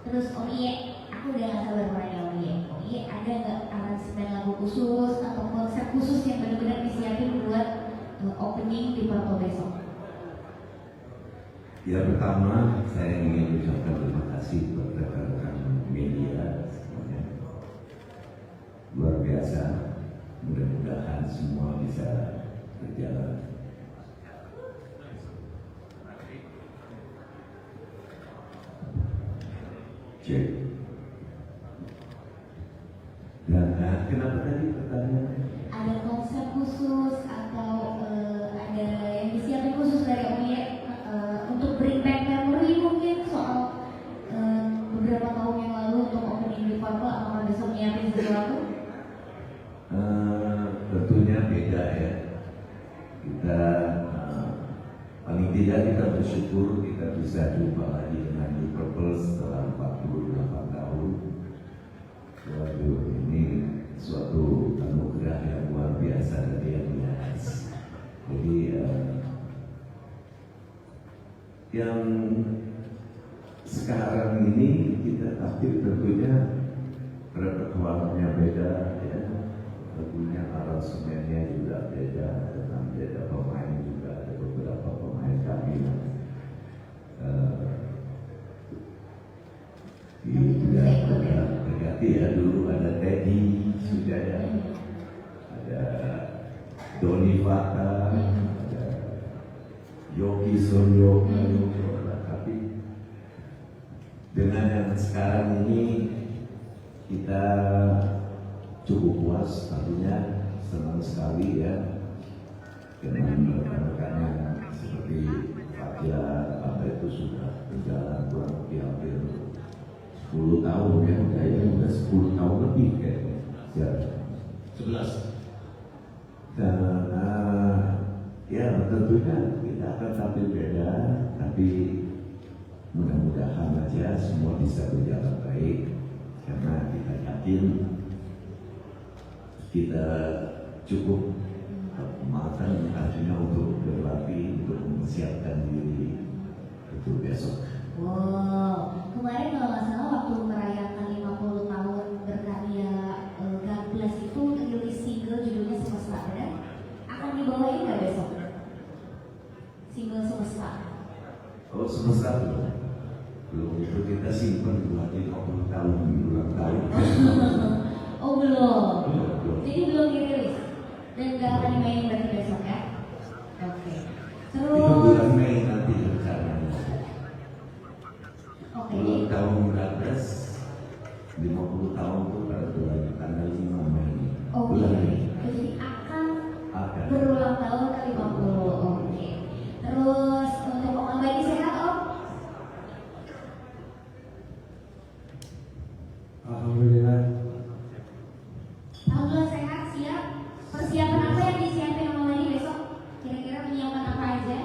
Terus Om Iye, aku udah gak sabar nanya Om Iye. Om Iye ada nggak aransemen lagu khusus atau konsep khusus yang benar-benar disiapin buat opening di Purple besok? Ya, pertama saya ingin ucapkan terima kasih kepada rekan-rekan media semuanya. Luar biasa, mudah-mudahan semua bisa berjalan. Cek. Dan kenapa tadi pertanyaannya? Ada konsep khusus atau ada yang disiapin khusus dari Om Iye untuk bring back memory mungkin soal beberapa tahun yang lalu untuk opening di Purple, apakah besok nyiapin sesuatu? Tentunya beda ya. Kita paling tidak kita bersyukur kita bisa jumpa lagi dengan Deep Purple setelah 48 tahun. Waduh, ini suatu anugerah yang luar biasa dari Yang Maha Esa. Jadi yang sekarang ini kita tampil tentunya repertoarnya beda ya, tentunya aransemennya juga ya, dulu ada Teddy sudah ya, ada Doni Fata, ada Yogi Suryo, tapi dengan yang sekarang ini kita cukup puas, tentunya senang sekali ya dengan rekan-rekan yang seperti Fajar, apa itu sudah berjalan kurang lebih hampir 10 tahun ya, kayaknya udah 10 tahun lebih kayaknya ya, 11. Dan ya tentunya kita akan tampil beda, tapi mudah-mudahan aja semua bisa berjalan baik, karena kita yakin kita cukup matang artinya untuk berlatih, untuk mempersiapkan diri untuk besok. Wow, kemarin kalau nggak salah waktu merayakan 50 tahun berkarya God Bless itu rilis single judulnya Semesta, benar? Akan dibawain nggak besok? Single Semesta. Oh, semesta belum itu kita simpan buat 50 tahun ulang tahun. Oh belum. Belum. Jadi belum dirilis dan nggak akan dimainin berarti besok ya? Oke. Itu Terus. bulan Mei nanti rencananya. Oke. Ulang tahun 50 tahun itu pada bulan tanggal 5 Mei. Bulan Mei. Jadi akan Akan. berulang tahun ke 50. Oke. Terus untuk Om Abadi sehat Om? Alhamdulillah. Alhamdulillah sehat, siap. Persiapan apa yang disiapin Om Abadi besok? Kira-kira menyiapkan apa aja?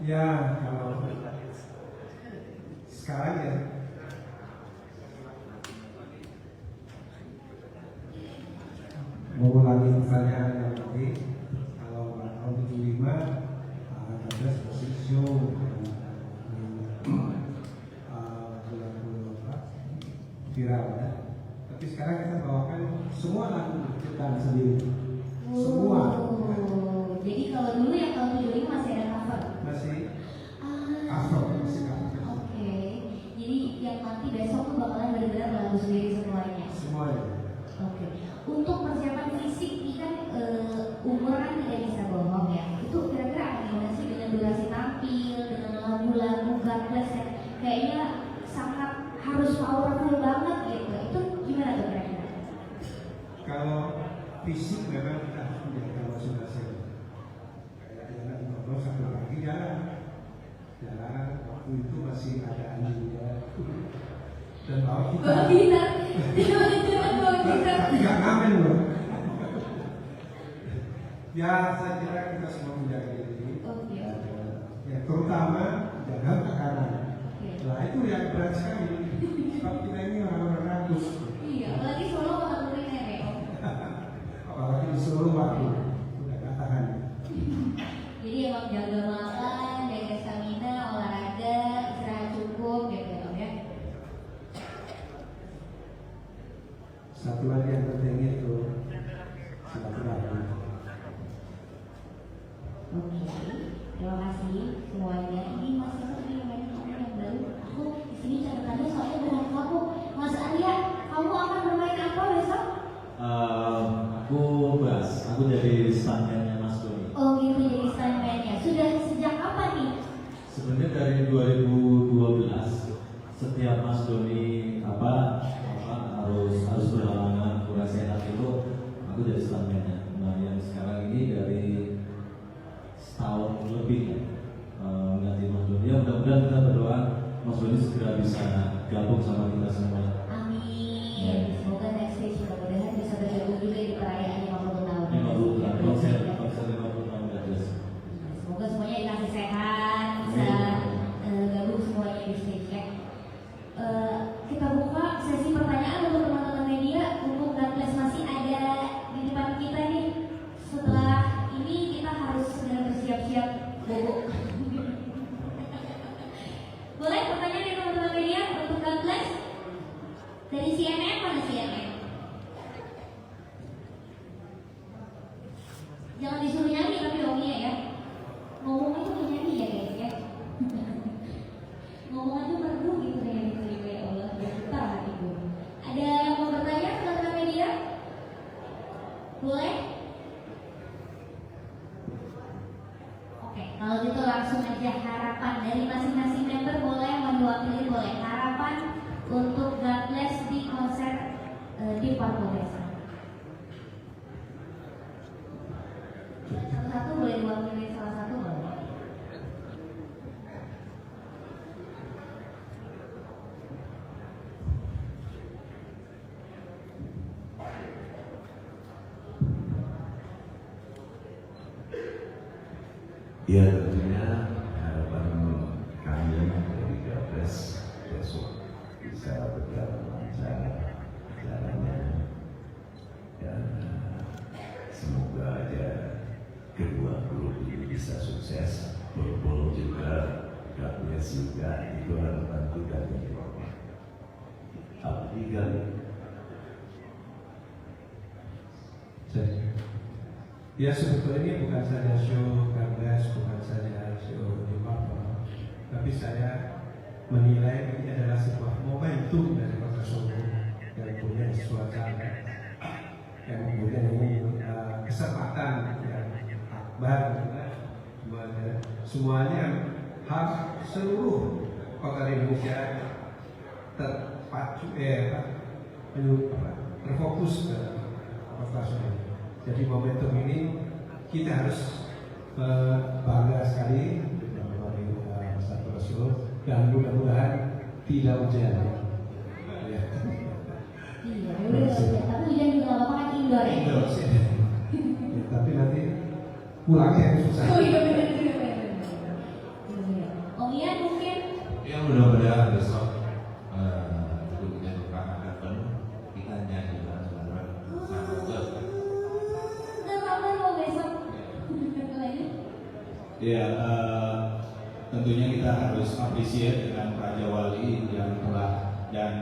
Ya, kalau sekarang ya mengulangi pertanyaan yang tadi, kalau tahun 75 ada musik show viral ya. Tapi sekarang kita bawakan semua lagu ciptaan sendiri. Semua. Jadi kalau dulu yang tahun 75 masih ada cover. Masih Ah. cover, masih cover. Oke. Jadi yang nanti besok tuh bakalan benar-benar lagu sendiri semuanya. Semuanya. Oke. Untuk persiapan fisik ini kan umur kan tidak bisa bohong ya. Itu kira-kira akan gimana sih dengan durasi tampil, dengan lagu-lagu God Bless yang kayaknya sangat harus powerful banget gitu. Itu gimana tuh kira-kira? Kalau fisik memang kita harus menjaga masing-masing. Kayak jalan ngobrol sampai pagi jalan, waktu itu masih ada anjingnya. Dan bawa kita. Bawa gitar, jangan bawa gitar. Tapi nggak ngamen loh. Ya saya kira kita semua menjaga diri. Oke. Ya terutama jaga makanan. Nah itu yang berat sekali. Sebab kita ini orang-orang rakus. Iya, apalagi Solo makan kuliner ya Om. Apalagi di seluruh waktu udah gak tahan. Jadi emang jaga makan, jaga stamina, olahraga, istirahat cukup gitu ya Om ya. Satu lagi yang penting itu silaturahmi. Oke, terima kasih semuanya. Ini masih satu yang baru. Aku di sini catatannya soalnya bukan kamu, Mas Arya. Kamu akan bermain apa besok? Aku jadi stuntman-nya Mas Doni. Oh gitu, jadi stuntman-nya. Sudah sejak kapan nih? Sebenarnya dari 2012 setiap Mas Doni harus berhalangan kurang sehat itu aku jadi stuntman-nya. Nah yang sekarang ini dari setahun lebih ya mengganti Mas Doni. Ya mudah-mudahan kita berdoa Mas Doni segera bisa gabung sama kita semua. Amin. Semoga next stage mudah-mudahan bisa bergabung juga di perayaan 50 tahun. 50 tahun konser 50 tahun guys. Semoga semuanya dikasih sehat, bisa gabung semuanya di stage ya. Kita buka sesi pertanyaan untuk teman-teman media. Untuk God Bless masih ada di depan kita nih. Setelah ini kita harus segera bersiap-siap bobo. Boleh pertanyaan dari teman-teman media untuk God Bless? Dari CNN mana CNN? Jangan disuruh nyanyi tapi dong ya. Ngomong aja udah nyanyi ya guys ya. Ngomong aja merdu gitu ya Allah, bergetar hatiku. Ya tentunya harapan kami dari Gabres besok bisa berjalan lancar jalannya, dan semoga aja kedua grup ini bisa sukses. Bol juga, Gabres juga, itu harapan kita dari Bapak. Abdi kali. Ya sebetulnya ini bukan saja show Gabres, bukan saja show di Papua, tapi saya menilai ini adalah sebuah momentum dari Kota Solo yang punya suasana, yang mempunyai kesempatan yang akbar, semuanya seluruh kota Indonesia terpacu, terfokus ke Kota Solo. Jadi momentum ini kita harus bangga sekali melalui satu Rasul, dan mudah-mudahan tidak hujan. Iya, tapi hujan juga nggak apa-apa kan indoor ya. Tapi nanti pulangnya susah. Oh iya benar. Om Ian mungkin. Ya mudah-mudahan besok duduknya akan penuh, kita nyanyi bareng-bareng sama bos. Ya, tentunya kita harus appreciate dengan Raja Wali yang telah, dan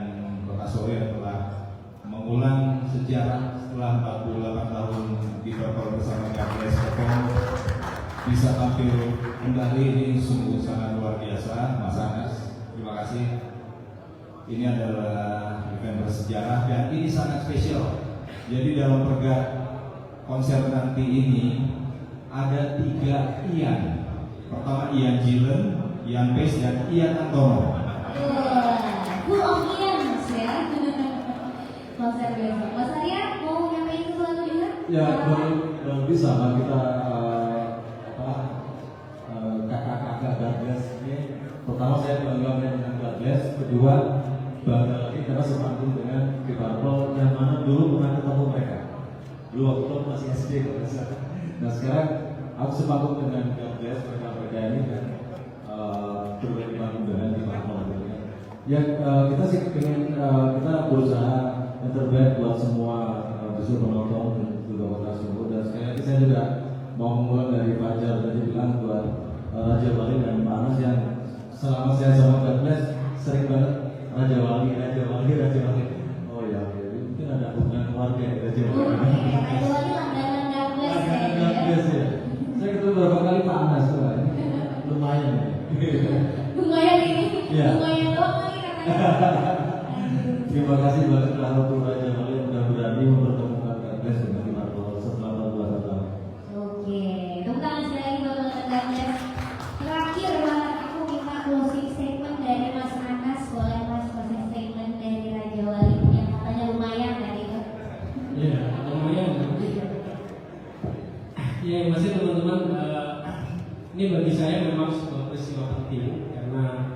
Kota Solo yang telah mengulang sejarah setelah 48 tahun di Perpol bersama Gabres Perpol. Bisa tampil kembali ini sungguh sangat luar biasa, Mas Anas. Terima kasih. Ini adalah event bersejarah dan ini sangat spesial. Jadi dalam pergak konser nanti ini ada 3 Ian. Pertama Ian Jilen, Ian Pace, dan Ian Antono. Full of Ians ya. Konser besok. Mas Arya mau nyampein sesuatu juga? Ya, kalau bisa kita kakak-kakak Gabres ini. Pertama saya bangga dengan Gabres, kedua bangga lagi karena sepanggung dengan Kiparpol yang mana dulu pernah ketemu mereka. Dulu waktu itu masih SD kalau nggak salah. Nah sekarang aku sepanggung dengan Gabres, mereka ini dan berbagi panggung dengan Kiparpol. Yang kita sih ingin kita berusaha yang terbaik buat semua khususnya penonton dan juga Kota Solo. Dan sekali lagi saya juga mau mengulang dari Fajar tadi bilang buat Raja Wali dan Pak Anas yang selama saya sama Gabres sering banget Raja Wali. Oh ya, mungkin ada hubungan keluarga ya Raja Wali. Raja Wali langganan Gabres ya. Saya ketemu beberapa kali Pak Anas tuh, ini lumayan. Lumayan ini, Ya. lumayan doang lagi katanya. Terima kasih banget Ratu Raja Wali yang sudah berani mempertemukan Gabres dengan Kiparpol setelah 42 tahun. Oke, tepuk tangan sekali lagi buat teman-teman Gabres. Terakhir banget aku minta closing statement dari Mas Anas. Boleh Mas closing statement dari Raja Wali yang katanya lumayan tadi itu. Iya, lumayan. Ya, masih teman-teman, ini bagi saya memang sebuah peristiwa penting karena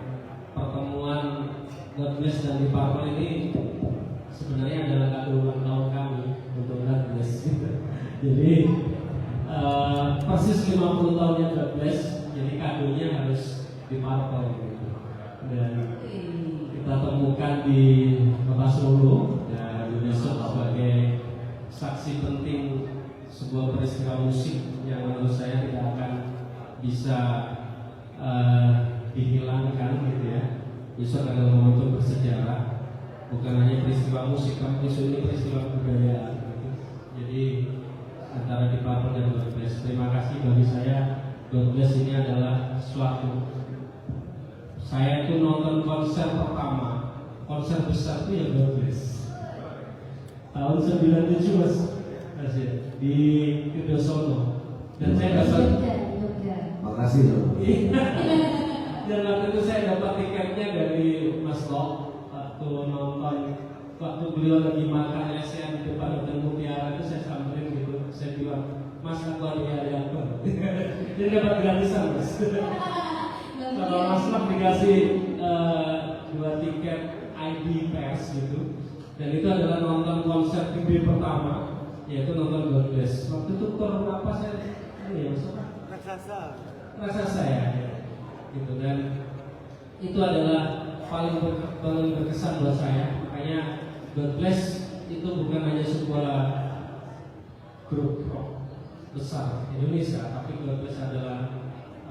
pertemuan Gabres dan Kiparpol ini sebenarnya adalah kado ulang tahun kami untuk Gabres. Jadi persis 50 tahunnya Gabres, jadi kadonya harus Kiparpol gitu. Dan kita temukan di Kota Solo dan besok sebagai saksi penting sebuah peristiwa musik yang menurut saya tidak akan bisa dihilangkan gitu ya. Besok adalah momentum bersejarah, bukan hanya peristiwa musik, tapi ini peristiwa kebudayaan gitu. Jadi antara Kiparpol dan Gabres, terima kasih bagi saya. Gabres ini adalah suatu, saya itu nonton konser pertama, konser besar itu ya Gabres tahun 97 Mas di Kedosono, dan saya dapat Makasih loh. dan waktu itu saya dapat tiketnya dari Mas Lok waktu nonton, waktu beliau lagi makan lesehan di depan Hotel Mutiara itu saya samperin gitu, saya bilang Mas aku hari apa? Jadi dapat gratisan Mas. Kalau Mas Lok dikasih 2 tiket ID pers gitu, dan itu adalah nonton konser gede pertama, yaitu nonton Gabres. Waktu itu tur apa saya ini ya Mas? rasa saya gitu, dan itu adalah paling berkesan buat saya. Makanya God Bless itu bukan hanya sebuah grup rock besar Indonesia, tapi God Bless adalah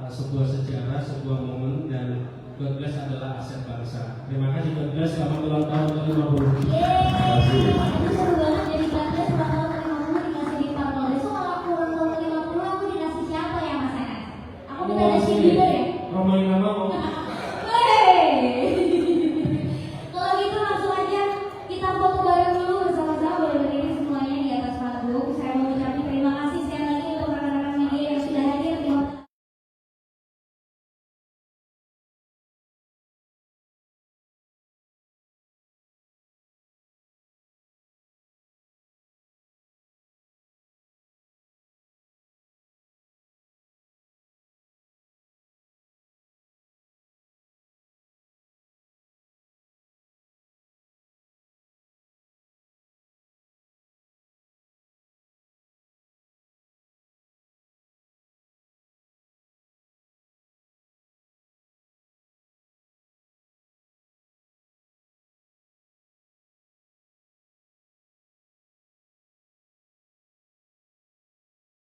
sebuah sejarah, sebuah momen, dan God Bless adalah aset bangsa. Terima kasih God Bless, selamat ulang tahun ke-50.